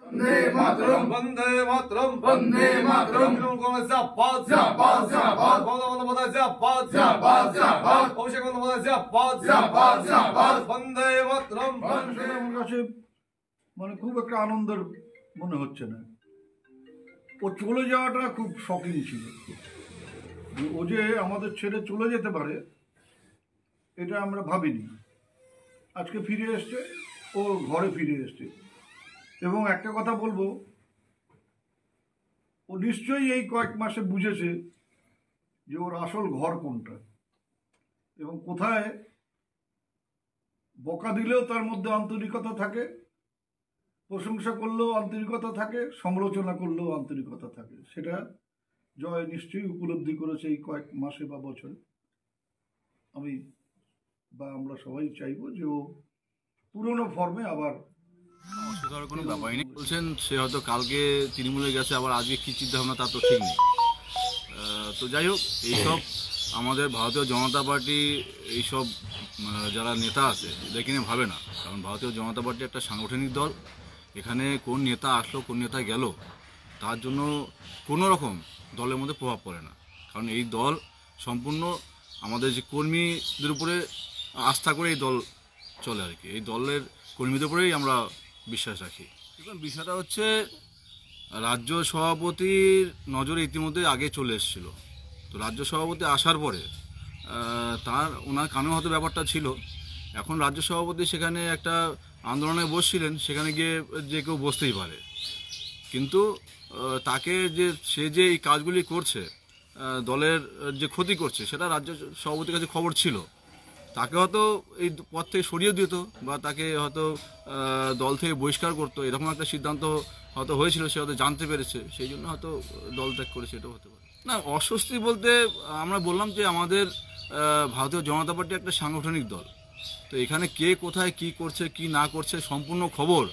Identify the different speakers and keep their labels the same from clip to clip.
Speaker 1: वंदे मातरम वंदे मातरम वंदे मातरम जिंदाबाद जिंदाबाद जिंदाबाद जिंदाबाद जिंदाबाद जिंदाबाद अभिषेक जिंदाबाद जिंदाबाद जिंदाबाद वंदे मातरम वंदे
Speaker 2: আমার কাছে মানে খুব একটা আনন্দের মনে হচ্ছে না। ও চলে যাওয়াটা খুব শকিং ছিল। ও যে আমাদের ছেড়ে চলে যেতে পারে এটা আমরা ভাবিনি। আজকে ফিরে এসছে, ও ঘরে ফিরে এসছে। এবং একটা কথা বলবো, ও নিশ্চয়ই এই কয়েক মাসে বুঝেছে যে ওর আসল ঘর কোনটা এবং কোথায় বকা দিলেও তার মধ্যে আন্তরিকতা থাকে, প্রশংসা করলেও আন্তরিকতা থাকে, সমালোচনা করলেও আন্তরিকতা থাকে। সেটা জয় নিশ্চয়ই উপলব্ধি করেছে এই কয়েক মাসে বা বছরে। আমি বা আমরা সবাই চাইবো যে ও পুরনো ফর্মে আবার।
Speaker 3: অস্বীকার কোনো ব্যাপারই নেই। বলছেন সে হয়তো কালকে তৃণমূলে গেছে, আবার আজকে কী চিন্তাভাবনা তার তো ঠিক নেই। তো যাই হোক, এইসব আমাদের ভারতীয় জনতা পার্টি এইসব যারা নেতা আছে এদেরকে নিয়ে ভাবে না। কারণ ভারতীয় জনতা পার্টি একটা সাংগঠনিক দল। এখানে কোন নেতা আসলো কোন নেতা গেল তার জন্য কোনো রকম দলের মধ্যে প্রভাব পড়ে না। কারণ এই দল সম্পূর্ণ আমাদের যে কর্মীদের উপরে আস্থা করে এই দল চলে আর কি। এই দলের কর্মীদের উপরেই আমরা বিশ্বাস রাখি। দেখুন, বিষয়টা হচ্ছে রাজ্য সভাপতির নজরে ইতিমধ্যে আগে চলে এসেছিল। তো রাজ্য সভাপতি আসার পরে ওনার কানেও হয়তো ব্যাপারটা ছিল। এখন রাজ্য সভাপতি সেখানে একটা আন্দোলনে বসছিলেন, সেখানে গিয়ে যে কেউ বসতেই পারে। কিন্তু তাকে সে যে এই কাজগুলি করছে, দলের যে ক্ষতি করছে, সেটা রাজ্য সভাপতির কাছে খবর ছিল। তাকে হয়তো এই পদ থেকে সরিয়ে দিত বা তাকে হয়তো দল থেকে বহিষ্কার করতো, এরকম একটা সিদ্ধান্ত হয়তো হয়েছিল। সে হয়তো জানতে পেরেছে, সেই জন্য হয়তো দল ত্যাগ করেছে, এটাও হতে পারে। না, অস্বস্তি বলতে আমরা বললাম যে আমাদের ভারতীয় জনতা পার্টি একটা সাংগঠনিক দল। তো এখানে কে কোথায় কি করছে কি না করছে সম্পূর্ণ খবর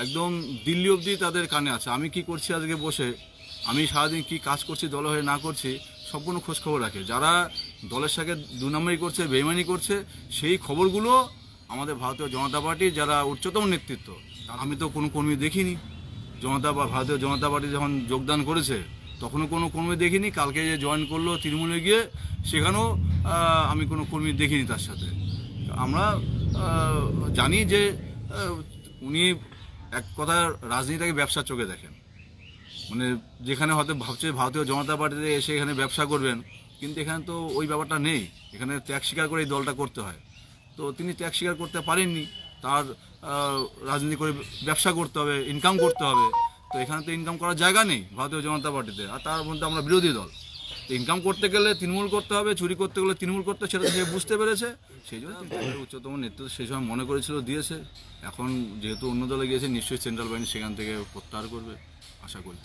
Speaker 3: একদম দিল্লি অবধি তাদের কানে আছে। আমি কি করছি আজকে বসে, আমি সারাদিন কি কাজ করছি দলে হয়ে না করছি, সম্পূর্ণ খোঁজ খবর রাখে। যারা দলের সাথে দু নম্বরই করছে, বেইমানি করছে, সেই খবরগুলো আমাদের ভারতীয় জনতা পার্টির যারা উচ্চতম নেতৃত্ব, আমি তো কোনো কর্মী দেখিনি। ভারতীয় জনতা পার্টি যখন যোগদান করেছে তখনও কোনো কর্মী দেখিনি। কালকে যে জয়েন করলো তৃণমূলে গিয়ে, সেখানেও আমি কোনো কর্মী দেখিনি তার সাথে। আমরা জানি যে উনি এক কথা রাজনীতিটাকে ব্যবসার চোখে দেখেন। মানে যেখানে হয়তো ভাবছে ভারতীয় জনতা পার্টিতে এসে এখানে ব্যবসা করবেন, কিন্তু এখানে তো ওই ব্যাপারটা নেই। এখানে ত্যাগ স্বীকার করে এই দলটা করতে হয়। তো তিনি ত্যাগ স্বীকার করতে পারেননি। তার রাজনীতি করে ব্যবসা করতে হবে, ইনকাম করতে হবে। তো এখানে তো ইনকাম করার জায়গা নেই ভারতীয় জনতা পার্টিতে। আর তার মধ্যে আমরা বিরোধী দল। তো ইনকাম করতে গেলে তৃণমূল করতে হবে, চুরি করতে গেলে তৃণমূল করতে হবে, সেটা সে বুঝতে পেরেছে। সেই জন্য উচ্চতম নেতৃত্ব সেই সময় মনে করেছিল, দিয়েছে। এখন যেহেতু অন্য দলে গিয়েছে, নিশ্চয়ই সেন্ট্রাল বাহিনী সেখান থেকে প্রত্যাহার করবে, আশা করি।